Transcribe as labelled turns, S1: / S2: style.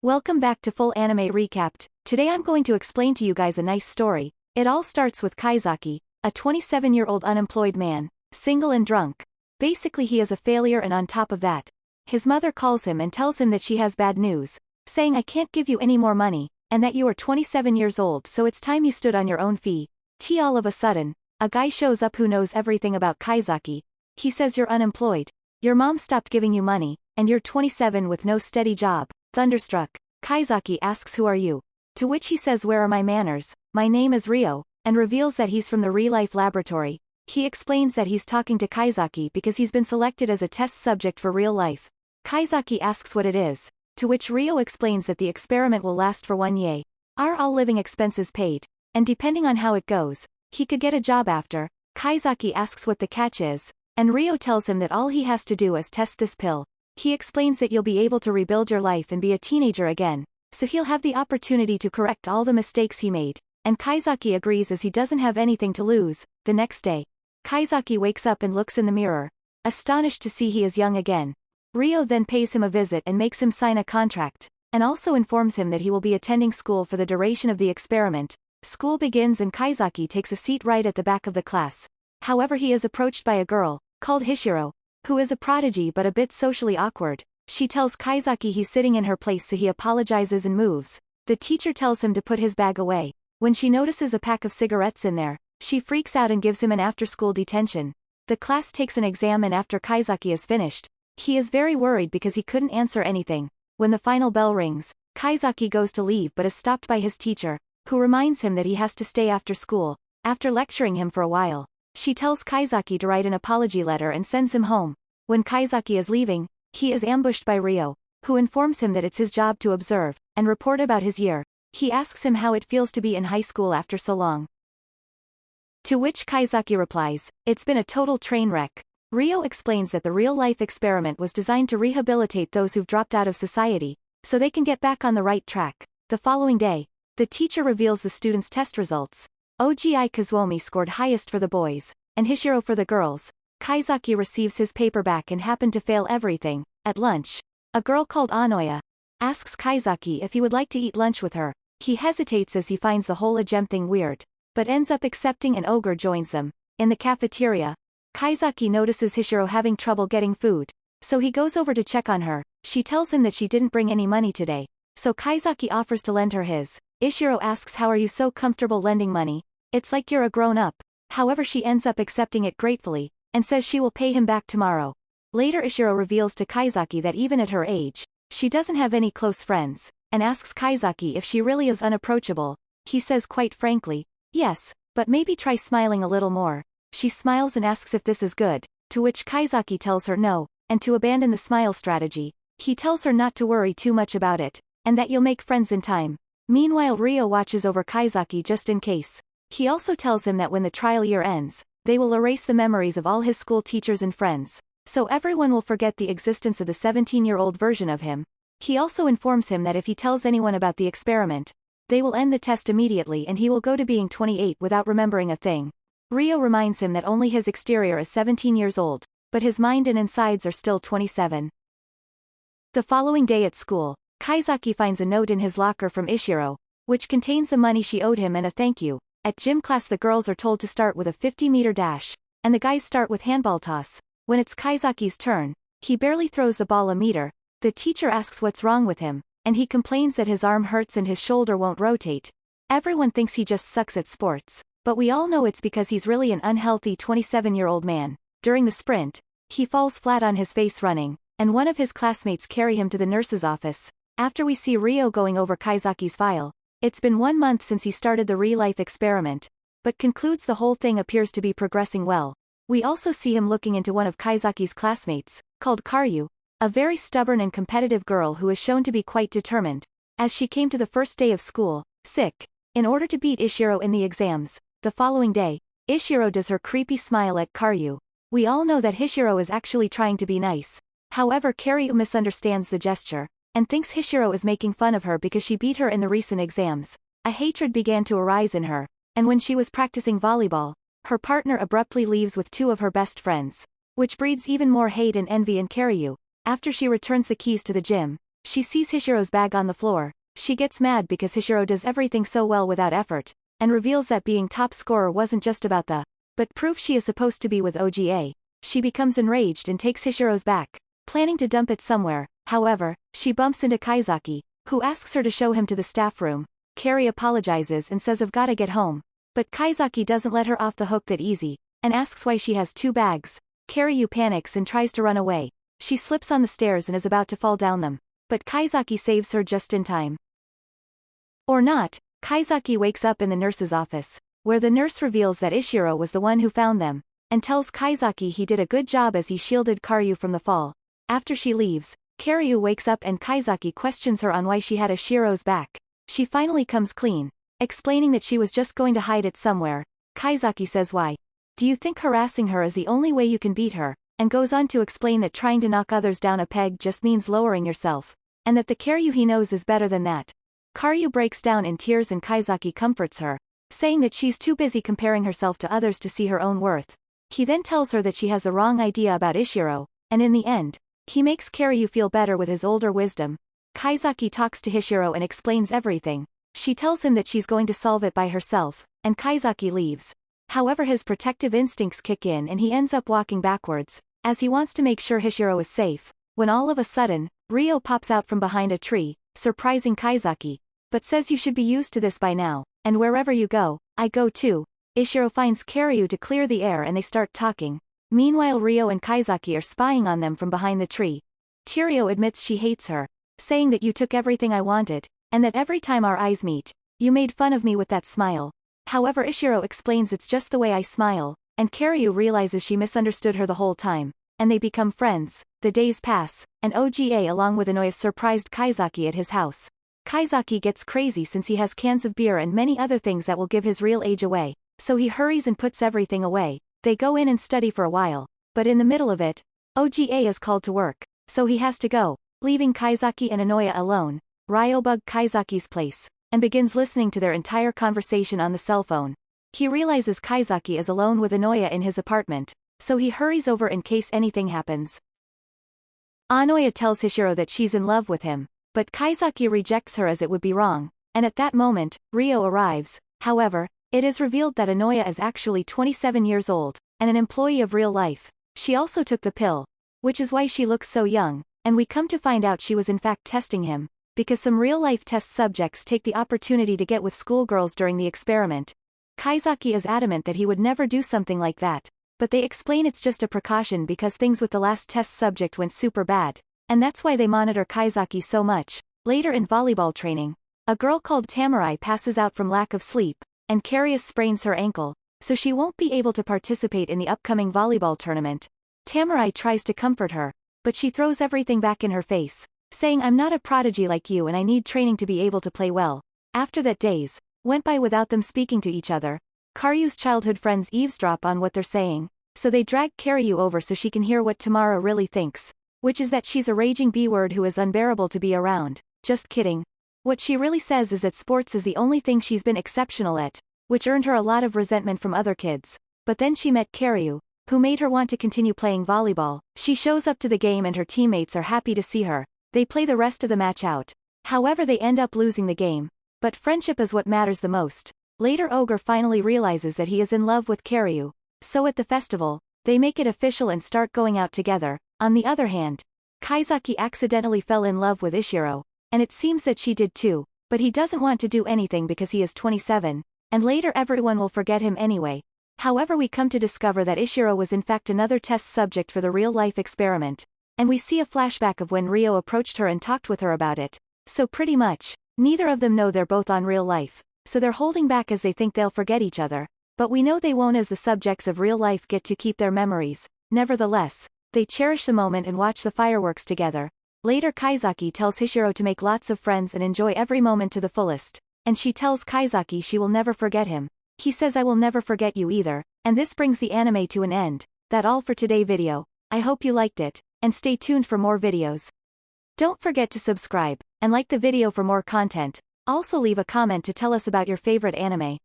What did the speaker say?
S1: Welcome back to Full Anime Recapped. Today I'm going to explain to you guys a nice story. It all starts with Kaizaki, a 27-year-old unemployed man, single and drunk. Basically he is a failure, and on top of that, his mother calls him and tells him that she has bad news, saying I can't give you any more money, and that you are 27 years old, so it's time you stood on your own feet. All of a sudden, a guy shows up who knows everything about Kaizaki. He says you're unemployed, your mom stopped giving you money, and you're 27 with no steady job. Thunderstruck, Kaizaki asks who are you? To which he says where are my manners, my name is Ryo, and reveals that he's from the Real Life Laboratory. He explains that he's talking to Kaizaki because he's been selected as a test subject for real life. Kaizaki asks what it is, to which Ryo explains that the experiment will last for 1 year. Are all living expenses paid, and depending on how it goes, he could get a job after. Kaizaki asks what the catch is, and Ryo tells him that all he has to do is test this pill. He explains that you'll be able to rebuild your life and be a teenager again, so he'll have the opportunity to correct all the mistakes he made, and Kaizaki agrees as he doesn't have anything to lose. The next day, Kaizaki wakes up and looks in the mirror, astonished to see he is young again. Ryo then pays him a visit and makes him sign a contract, and also informs him that he will be attending school for the duration of the experiment. School begins and Kaizaki takes a seat right at the back of the class. However, he is approached by a girl, called Hishiro, who is a prodigy but a bit socially awkward. She tells Kaizaki he's sitting in her place, so he apologizes and moves. The teacher tells him to put his bag away. When she notices a pack of cigarettes in there, she freaks out and gives him an after-school detention. The class takes an exam, and after Kaizaki is finished, he is very worried because he couldn't answer anything. When the final bell rings, Kaizaki goes to leave but is stopped by his teacher, who reminds him that he has to stay after school. After lecturing him for a while, she tells Kaizaki to write an apology letter and sends him home. When Kaizaki is leaving, he is ambushed by Ryo, who informs him that it's his job to observe and report about his year. He asks him how it feels to be in high school after so long. To which Kaizaki replies, it's been a total train wreck. Ryo explains that the real-life experiment was designed to rehabilitate those who've dropped out of society, so they can get back on the right track. The following day, the teacher reveals the students' test results. Ogi Kazuomi scored highest for the boys, and Hishiro for the girls. Kaizaki receives his paper back and happened to fail everything. At lunch, a girl called Anoya asks Kaizaki if he would like to eat lunch with her. He hesitates as he finds the whole Agem thing weird, but ends up accepting, and Ogre joins them. In the cafeteria, Kaizaki notices Hishiro having trouble getting food, so he goes over to check on her. She tells him that she didn't bring any money today, so Kaizaki offers to lend her his. Hishiro asks how are you so comfortable lending money? It's like you're a grown-up. However, she ends up accepting it gratefully, and says she will pay him back tomorrow. Later Hishiro reveals to Kaizaki that even at her age, she doesn't have any close friends, and asks Kaizaki if she really is unapproachable. He says quite frankly, yes, but maybe try smiling a little more. She smiles and asks if this is good, to which Kaizaki tells her no, and to abandon the smile strategy. He tells her not to worry too much about it, and that you'll make friends in time. Meanwhile Ryo watches over Kaizaki just in case. He also tells him that when the trial year ends, they will erase the memories of all his school teachers and friends, so everyone will forget the existence of the 17-year-old version of him. He also informs him that if he tells anyone about the experiment, they will end the test immediately and he will go to being 28 without remembering a thing. Ryo reminds him that only his exterior is 17 years old, but his mind and insides are still 27. The following day at school, Kaizaki finds a note in his locker from Ishiro, which contains the money she owed him and a thank you. At gym class the girls are told to start with a 50-meter dash, and the guys start with handball toss. When it's Kaizaki's turn, he barely throws the ball a meter. The teacher asks what's wrong with him, and he complains that his arm hurts and his shoulder won't rotate. Everyone thinks he just sucks at sports, but we all know it's because he's really an unhealthy 27-year-old man. During the sprint, he falls flat on his face running, and one of his classmates carry him to the nurse's office. After we see Ryo going over Kaizaki's file, it's been 1 month since he started the real-life experiment, but concludes the whole thing appears to be progressing well. We also see him looking into one of Kaizaki's classmates, called Karyu, a very stubborn and competitive girl who is shown to be quite determined, as she came to the first day of school, sick, in order to beat Ishiro in the exams. The following day, Ishiro does her creepy smile at Karyu. We all know that Hishiro is actually trying to be nice. However, Karyu misunderstands the gesture, and thinks Hishiro is making fun of her because she beat her in the recent exams. A hatred began to arise in her, and when she was practicing volleyball, her partner abruptly leaves with 2 of her best friends, which breeds even more hate and envy in Karyu. After she returns the keys to the gym, she sees Hishiro's bag on the floor. She gets mad because Hishiro does everything so well without effort, and reveals that being top scorer wasn't just about the but proof she is supposed to be with OGA. She becomes enraged and takes Hishiro's back, planning to dump it somewhere. However, she bumps into Kaizaki, who asks her to show him to the staff room. Carrie apologizes and says I've gotta get home. But Kaizaki doesn't let her off the hook that easy, and asks why she has 2 bags. Carrie panics and tries to run away. She slips on the stairs and is about to fall down them, but Kaizaki saves her just in time. Or not, Kaizaki wakes up in the nurse's office, where the nurse reveals that Ishiro was the one who found them, and tells Kaizaki he did a good job as he shielded Karyu from the fall. After she leaves, Karyu wakes up and Kaizaki questions her on why she had Ishiro's back. She finally comes clean, explaining that she was just going to hide it somewhere. Kaizaki says why. Do you think harassing her is the only way you can beat her? And goes on to explain that trying to knock others down a peg just means lowering yourself, and that the Karyu he knows is better than that. Karyu breaks down in tears and Kaizaki comforts her, saying that she's too busy comparing herself to others to see her own worth. He then tells her that she has the wrong idea about Ishiro, and in the end, he makes Karyu feel better with his older wisdom. Kaizaki talks to Hishiro and explains everything. She tells him that she's going to solve it by herself, and Kaizaki leaves. However, his protective instincts kick in and he ends up walking backwards, as he wants to make sure Hishiro is safe, when all of a sudden, Ryo pops out from behind a tree, surprising Kaizaki, but says you should be used to this by now, and wherever you go, I go too. Ishiro finds Karyu to clear the air and they start talking. Meanwhile, Ryo and Kaizaki are spying on them from behind the tree. Tiryo admits she hates her, saying that you took everything I wanted, and that every time our eyes meet, you made fun of me with that smile. However, Ishiro explains it's just the way I smile, and Karyu realizes she misunderstood her the whole time, and they become friends. The days pass, and OGA along with Inoue surprised Kaizaki at his house. Kaizaki gets crazy since he has cans of beer and many other things that will give his real age away, so he hurries and puts everything away. They go in and study for a while, but in the middle of it, OGA is called to work, so he has to go, leaving Kaizaki and Inoue alone. Ryo bugs Kaizaki's place, and begins listening to their entire conversation on the cell phone. He realizes Kaizaki is alone with Inoue in his apartment, so he hurries over in case anything happens. Inoue tells Hishiro that she's in love with him, but Kaizaki rejects her as it would be wrong, and at that moment, Ryo arrives. However, it is revealed that Inoue is actually 27 years old, and an employee of real life. She also took the pill, which is why she looks so young, and we come to find out she was in fact testing him, because some real-life test subjects take the opportunity to get with schoolgirls during the experiment. Kaizaki is adamant that he would never do something like that, but they explain it's just a precaution because things with the last test subject went super bad, and that's why they monitor Kaizaki so much. Later in volleyball training, a girl called Tamarai passes out from lack of sleep, and Carius sprains her ankle, so she won't be able to participate in the upcoming volleyball tournament. Tamarai tries to comfort her, but she throws everything back in her face, saying I'm not a prodigy like you and I need training to be able to play well. After that, days went by without them speaking to each other. Karyu's childhood friends eavesdrop on what they're saying, so they drag Karyu over so she can hear what Tamara really thinks, which is that she's a raging B-word who is unbearable to be around. Just kidding. What she really says is that sports is the only thing she's been exceptional at, which earned her a lot of resentment from other kids. But then she met Karyu, who made her want to continue playing volleyball. She shows up to the game and her teammates are happy to see her. They play the rest of the match out. However, they end up losing the game. But friendship is what matters the most. Later, Ogre finally realizes that he is in love with Karyu. So at the festival, they make it official and start going out together. On the other hand, Kaizaki accidentally fell in love with Ishiro, and it seems that she did too, but he doesn't want to do anything because he is 27, and later everyone will forget him anyway. However, we come to discover that Ishiro was in fact another test subject for the real-life experiment, and we see a flashback of when Ryo approached her and talked with her about it. So pretty much, neither of them know they're both on real life, so they're holding back as they think they'll forget each other, but we know they won't as the subjects of real life get to keep their memories. Nevertheless, they cherish the moment and watch the fireworks together. Later, Kaizaki tells Hishiro to make lots of friends and enjoy every moment to the fullest, and she tells Kaizaki she will never forget him. He says I will never forget you either, and this brings the anime to an end. That's all for today's video. I hope you liked it, and stay tuned for more videos. Don't forget to subscribe, and like the video for more content. Also leave a comment to tell us about your favorite anime.